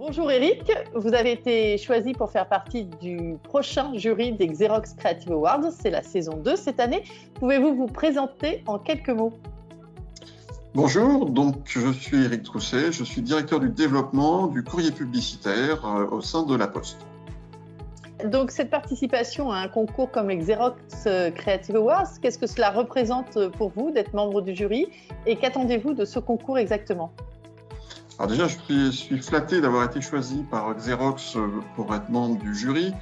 Bonjour Eric, vous avez été choisi pour faire partie du prochain jury des Xerox Creative Awards, c'est la saison 2 cette année. Pouvez-vous vous présenter en quelques mots? Bonjour, donc je suis Eric Trousset, je suis directeur du développement du courrier publicitaire au sein de La Poste. Donc cette participation à un concours comme les Xerox Creative Awards, qu'est-ce que cela représente pour vous d'être membre du jury et qu'attendez-vous de ce concours exactement? Alors déjà, je suis flatté d'avoir été choisi par Xerox pour être membre du jury.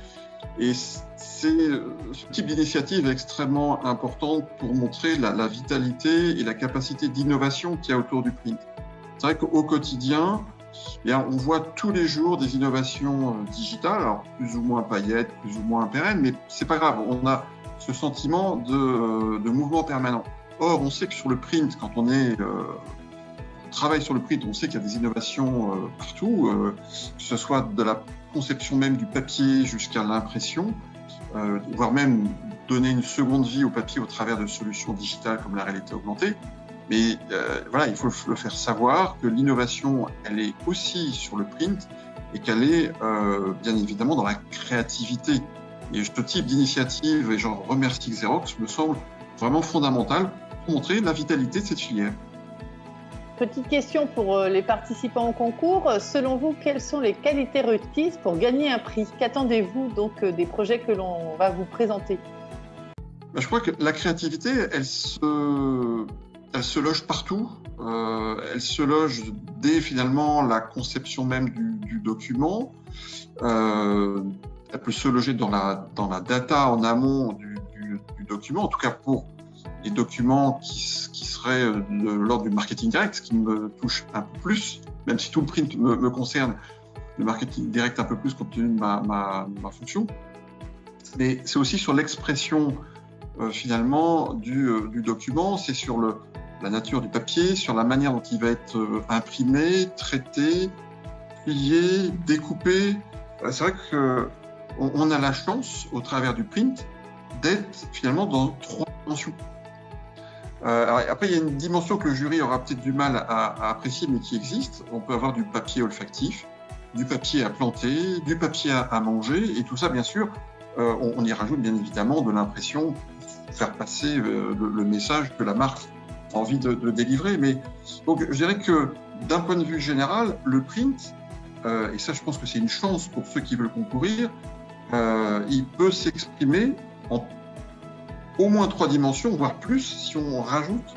Et ce type d'initiative est extrêmement importante pour montrer la vitalité et la capacité d'innovation qu'il y a autour du print. C'est vrai qu'au quotidien, on voit tous les jours des innovations digitales, alors plus ou moins paillettes, plus ou moins pérennes, mais c'est pas grave, on a ce sentiment de mouvement permanent. Or, on sait que sur le print, quand on travaille sur le print, on sait qu'il y a des innovations partout, que ce soit de la conception même du papier jusqu'à l'impression, voire même donner une seconde vie au papier au travers de solutions digitales comme la réalité augmentée. Mais voilà, il faut le faire savoir que l'innovation, elle est aussi sur le print et qu'elle est bien évidemment dans la créativité. Et ce type d'initiative, et j'en remercie Xerox, me semble vraiment fondamental pour montrer la vitalité de cette filière. Petite question pour les participants au concours. Selon vous, quelles sont les qualités requises pour gagner un prix? Qu'attendez-vous donc des projets que l'on va vous présenter? Je crois que la créativité, elle se loge partout. Elle se loge dès finalement la conception même du document. Elle peut se loger dans la data en amont du document, en tout cas pour les documents qui seraient de l'ordre du marketing direct, ce qui me touche un peu plus, même si tout le print me concerne, le marketing direct un peu plus compte tenu de ma fonction. Mais c'est aussi sur l'expression finalement du document, c'est sur la nature du papier, sur la manière dont il va être imprimé, traité, plié, découpé. C'est vrai qu'on a la chance, au travers du print, d'être finalement dans 3 dimensions. Alors après, il y a une dimension que le jury aura peut-être du mal à apprécier, mais qui existe. On peut avoir du papier olfactif, du papier à planter, du papier à manger, et tout ça, bien sûr, on y rajoute bien évidemment de l'impression pour faire passer le message que la marque a envie de délivrer. Mais donc, je dirais que d'un point de vue général, le print, et ça, je pense que c'est une chance pour ceux qui veulent concourir, il peut s'exprimer en au moins 3 dimensions, voire plus, si on rajoute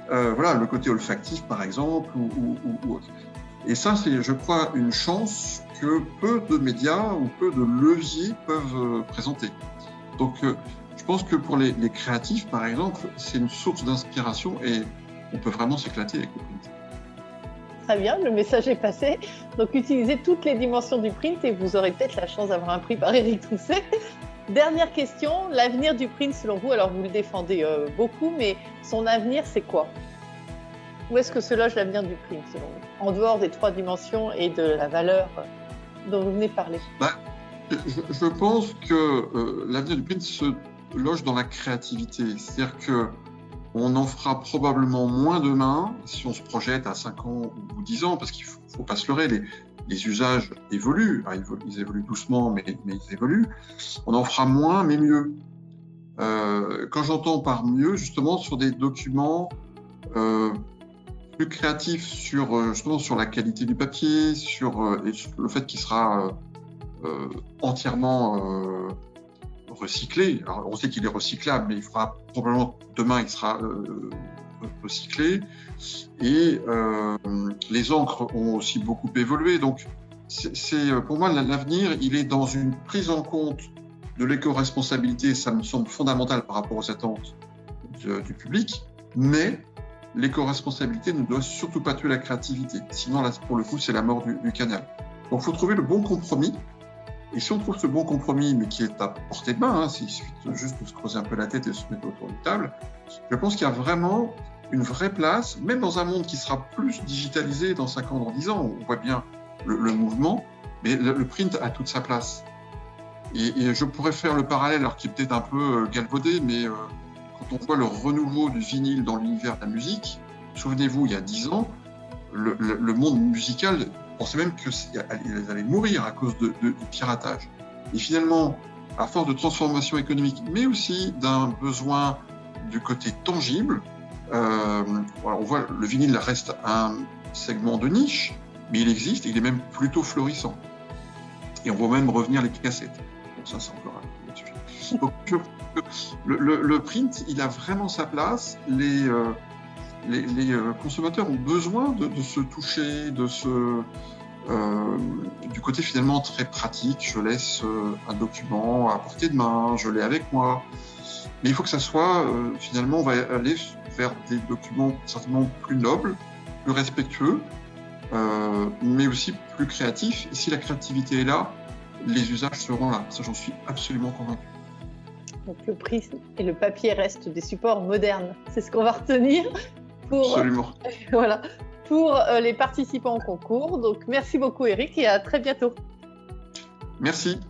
le côté olfactif, par exemple, ou autre. Et ça, c'est, je crois, une chance que peu de médias ou peu de leviers peuvent présenter. Donc, je pense que pour les créatifs, par exemple, c'est une source d'inspiration et on peut vraiment s'éclater avec le print. Très bien, le message est passé. Donc, utilisez toutes les dimensions du print et vous aurez peut-être la chance d'avoir un prix par Eric Trousset. Dernière question, l'avenir du print selon vous, alors vous le défendez beaucoup, mais son avenir c'est quoi? Où est-ce que se loge l'avenir du print selon vous, en dehors des 3 dimensions et de la valeur dont vous venez de parler? Je pense que l'avenir du print se loge dans la créativité, c'est-à-dire qu'on en fera probablement moins demain si on se projette à 5 ans ou 10 ans, parce qu'il ne faut pas se leurrer, les usages évoluent. Alors, ils évoluent doucement, mais ils évoluent. On en fera moins, mais mieux. Quand j'entends par mieux, justement, sur des documents plus créatifs justement sur la qualité du papier, sur le fait qu'il sera entièrement recyclé. Alors, on sait qu'il est recyclable, mais il fera probablement demain, il sera recyclé. Et les encres ont aussi beaucoup évolué. Donc, pour moi, l'avenir, il est dans une prise en compte de l'éco-responsabilité. Ça me semble fondamental par rapport aux attentes du public. Mais l'éco-responsabilité ne doit surtout pas tuer la créativité. Sinon, là, pour le coup, c'est la mort du canal. Donc, il faut trouver le bon compromis. Et si on trouve ce bon compromis, mais qui est à portée de main, il suffit juste de se creuser un peu la tête et de se mettre autour d'une table, je pense qu'il y a vraiment une vraie place, même dans un monde qui sera plus digitalisé dans 5 ans, dans 10 ans, on voit bien le mouvement, mais le print a toute sa place. Et je pourrais faire le parallèle, alors qui est peut-être un peu galvaudé, mais quand on voit le renouveau du vinyle dans l'univers de la musique, souvenez-vous, il y a 10 ans, le monde musical pensaient même qu'ils allaient mourir à cause du piratage. Et finalement, à force de transformation économique, mais aussi d'un besoin du côté tangible, on voit le vinyle reste un segment de niche, mais il existe et il est même plutôt florissant. Et on voit même revenir les cassettes. Bon, ça, c'est encore un sujet. Donc, le print, il a vraiment sa place. Les consommateurs ont besoin de se toucher, du côté finalement très pratique. Je laisse un document à portée de main, je l'ai avec moi. Mais il faut que ça soit, finalement, on va aller vers des documents certainement plus nobles, plus respectueux, mais aussi plus créatifs. Et si la créativité est là, les usages seront là. Ça, j'en suis absolument convaincu. Donc le print et le papier restent des supports modernes. C'est ce qu'on va retenir Absolument. Voilà, pour les participants au concours. Donc merci beaucoup Eric et à très bientôt. Merci.